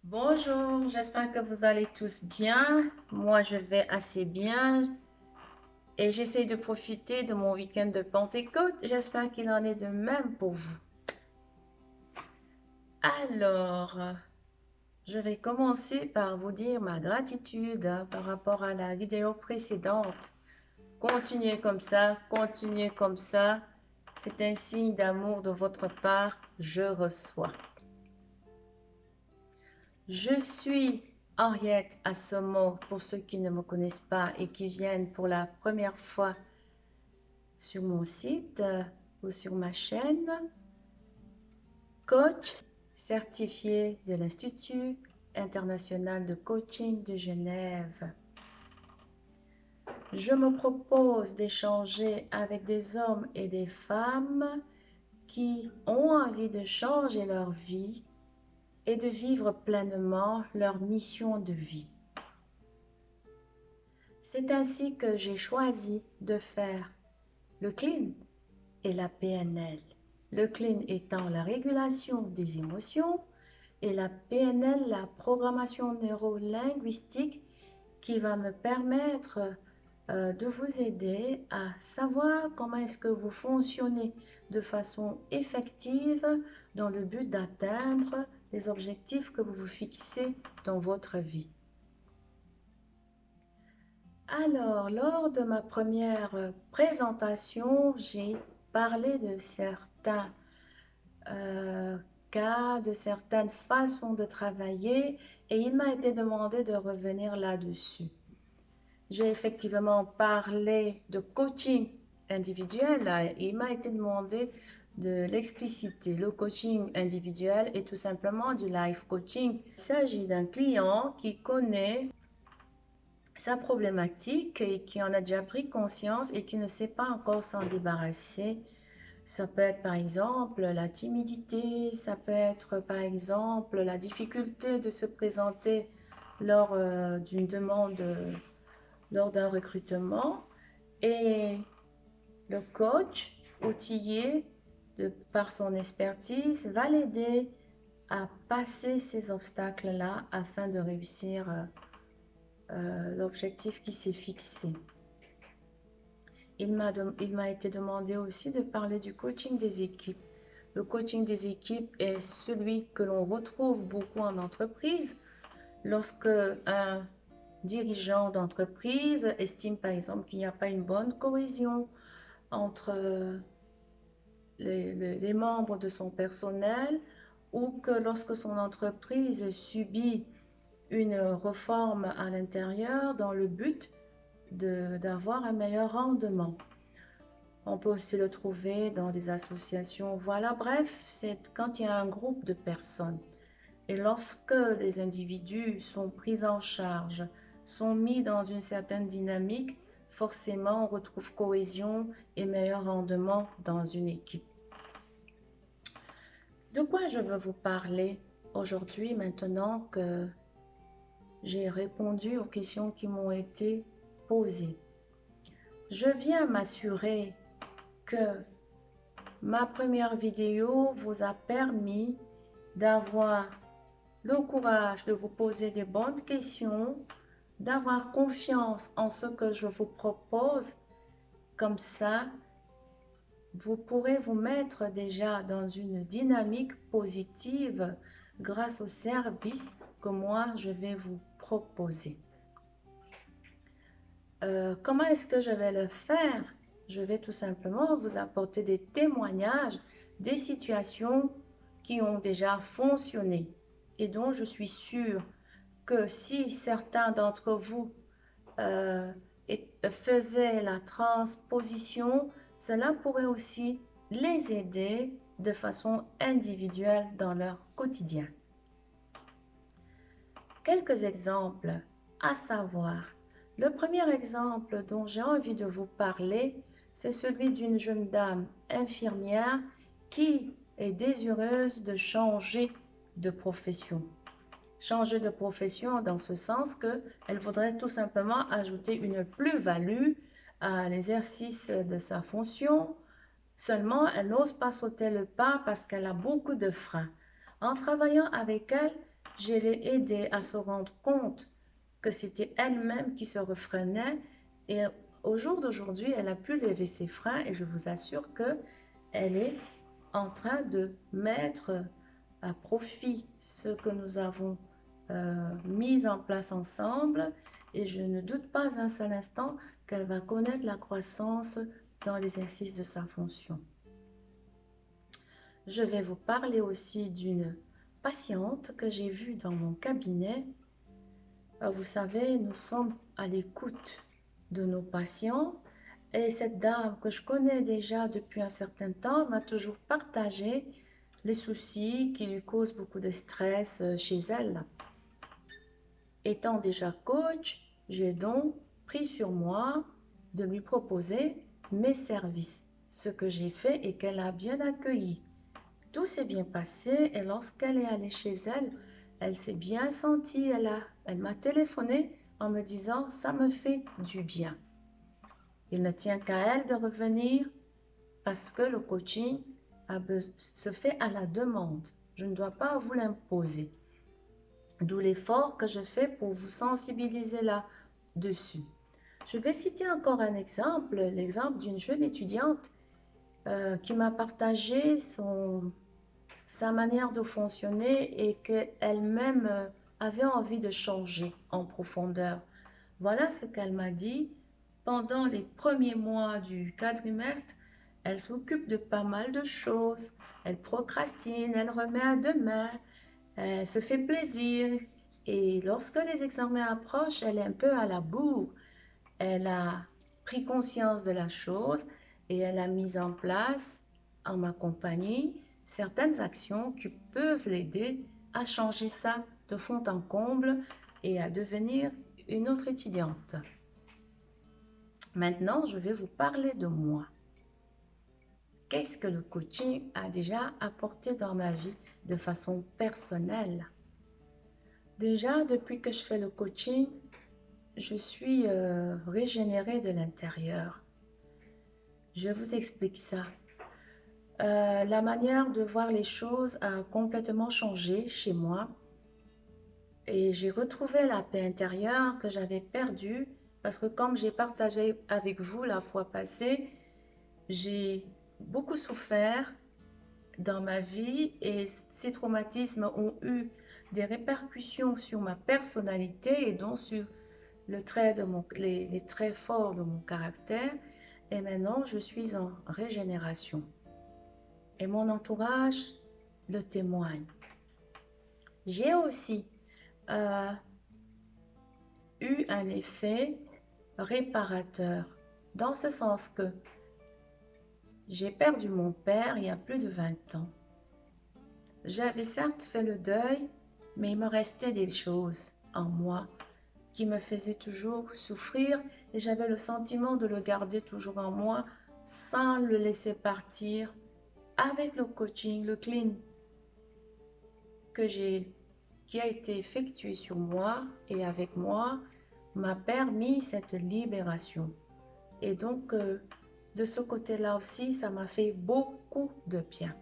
Bonjour, j'espère que vous allez tous bien. Moi, je vais assez bien et j'essaie de profiter de mon week-end de Pentecôte. J'espère qu'il en est de même pour vous. Alors, je vais commencer par vous dire ma gratitude par rapport à la vidéo précédente. Continuez comme ça, continuez comme ça. C'est un signe d'amour de votre part. Je reçois. Je suis Henriette Assomo pour ceux qui ne me connaissent pas et qui viennent pour la première fois sur mon site ou sur ma chaîne. Coach certifié de l'Institut international de coaching de Genève. Je me propose d'échanger avec des hommes et des femmes qui ont envie de changer leur vie et de vivre pleinement leur mission de vie. C'est ainsi que j'ai choisi de faire le clean et la PNL. Le clean étant la régulation des émotions et la PNL, la programmation neuro-linguistique qui va me permettre de vous aider à savoir comment est-ce que vous fonctionnez de façon effective dans le but d'atteindre les objectifs que vous vous fixez dans votre vie. Alors, lors de ma première présentation, j'ai parlé de certains cas, de certaines façons de travailler et il m'a été demandé de revenir là-dessus. J'ai effectivement parlé de coaching individuel et il m'a été demandé de l'expliciter. Le coaching individuel est tout simplement du life coaching. Il s'agit d'un client qui connaît sa problématique et qui en a déjà pris conscience et qui ne sait pas encore s'en débarrasser. Ça peut être par exemple la timidité, ça peut être par exemple la difficulté de se présenter lors d'une demande, lors d'un recrutement. Et le coach, outillé par son expertise, va l'aider à passer ces obstacles-là afin de réussir l'objectif qui s'est fixé. Il m'a été demandé aussi de parler du coaching des équipes. Le coaching des équipes est celui que l'on retrouve beaucoup en entreprise. Lorsque un dirigeant d'entreprise estime par exemple qu'il n'y a pas une bonne cohésion entre les membres de son personnel ou que lorsque son entreprise subit une réforme à l'intérieur dans le but d'avoir un meilleur rendement. On peut aussi le trouver dans des associations. Voilà, bref, c'est quand il y a un groupe de personnes. Et lorsque les individus sont pris en charge, sont mis dans une certaine dynamique, forcément on retrouve cohésion et meilleur rendement dans une équipe. De quoi je veux vous parler aujourd'hui maintenant que j'ai répondu aux questions qui m'ont été posées? Je viens m'assurer que ma première vidéo vous a permis d'avoir le courage de vous poser des bonnes questions, d'avoir confiance en ce que je vous propose. Comme ça, vous pourrez vous mettre déjà dans une dynamique positive grâce au service que moi je vais vous proposer. Comment est-ce que je vais le faire? Je vais tout simplement vous apporter des témoignages, des situations qui ont déjà fonctionné et dont je suis sûre que si certains d'entre vous faisaient la transposition, cela pourrait aussi les aider de façon individuelle dans leur quotidien. Quelques exemples, à savoir, le premier exemple dont j'ai envie de vous parler, c'est celui d'une jeune dame infirmière qui est désireuse de changer de profession. Changer de profession dans ce sens qu'elle voudrait tout simplement ajouter une plus-value à l'exercice de sa fonction. Seulement, elle n'ose pas sauter le pas parce qu'elle a beaucoup de freins. En travaillant avec elle, Je l'ai aidée à se rendre compte que c'était elle-même qui se refreinait et au jour d'aujourd'hui, elle a pu lever ses freins et je vous assure que elle est en train de mettre à profit ce que nous avons mis en place ensemble et je ne doute pas un seul instant qu'elle va connaître la croissance dans l'exercice de sa fonction. Je vais vous parler aussi d'une patiente que j'ai vue dans mon cabinet. Vous savez, nous sommes à l'écoute de nos patients et cette dame que je connais déjà depuis un certain temps m'a toujours partagé les soucis qui lui causent beaucoup de stress chez elle. Étant déjà coach, j'ai donc pris sur moi de lui proposer mes services, ce que j'ai fait et qu'elle a bien accueilli. Tout s'est bien passé et lorsqu'elle est allée chez elle, elle s'est bien sentie. Elle m'a téléphoné en me disant « ça me fait du bien ». Il ne tient qu'à elle de revenir parce que le coaching se fait à la demande. Je ne dois pas vous l'imposer. D'où l'effort que je fais pour vous sensibiliser là-dessus. Je vais citer encore un exemple, l'exemple d'une jeune étudiante qui m'a partagé sa manière de fonctionner et qu'elle-même avait envie de changer en profondeur. Voilà ce qu'elle m'a dit. Pendant les premiers mois du quadrimestre, elle s'occupe de pas mal de choses. Elle procrastine, elle remet à demain, elle se fait plaisir. Et lorsque les examens approchent, elle est un peu à la bourre. Elle a pris conscience de la chose et elle a mis en place, en ma compagnie, certaines actions qui peuvent l'aider à changer ça de fond en comble et à devenir une autre étudiante. Maintenant, je vais vous parler de moi. Qu'est-ce que le coaching a déjà apporté dans ma vie de façon personnelle? Déjà, depuis que je fais le coaching, je suis régénérée de l'intérieur. Je vous explique ça. La manière de voir les choses a complètement changé chez moi et j'ai retrouvé la paix intérieure que j'avais perdue parce que comme j'ai partagé avec vous la fois passée, j'ai beaucoup souffert dans ma vie et ces traumatismes ont eu des répercussions sur ma personnalité et donc sur les traits forts de mon caractère. Et maintenant, je suis en régénération. Et mon entourage le témoigne. J'ai aussi eu un effet réparateur, dans ce sens que j'ai perdu mon père il y a plus de 20 ans. J'avais certes fait le deuil, mais il me restait des choses en moi qui me faisaient toujours souffrir et j'avais le sentiment de le garder toujours en moi sans le laisser partir. Avec le coaching, le clean qui a été effectué sur moi et avec moi m'a permis cette libération. Et donc, de ce côté-là aussi, ça m'a fait beaucoup de bien.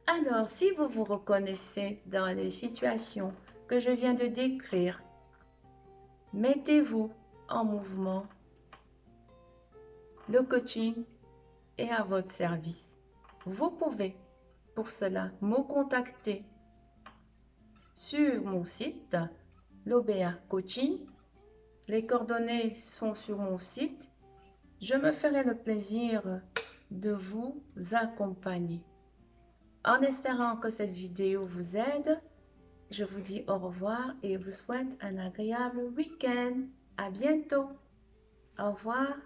Alors, si vous vous reconnaissez dans les situations que je viens de décrire, mettez-vous en mouvement. Le coaching est à votre service. Vous pouvez, pour cela, me contacter sur mon site, l'OBA Coaching. Les coordonnées sont sur mon site. Je me ferai le plaisir de vous accompagner. En espérant que cette vidéo vous aide, je vous dis au revoir et vous souhaite un agréable week-end. À bientôt. Au revoir.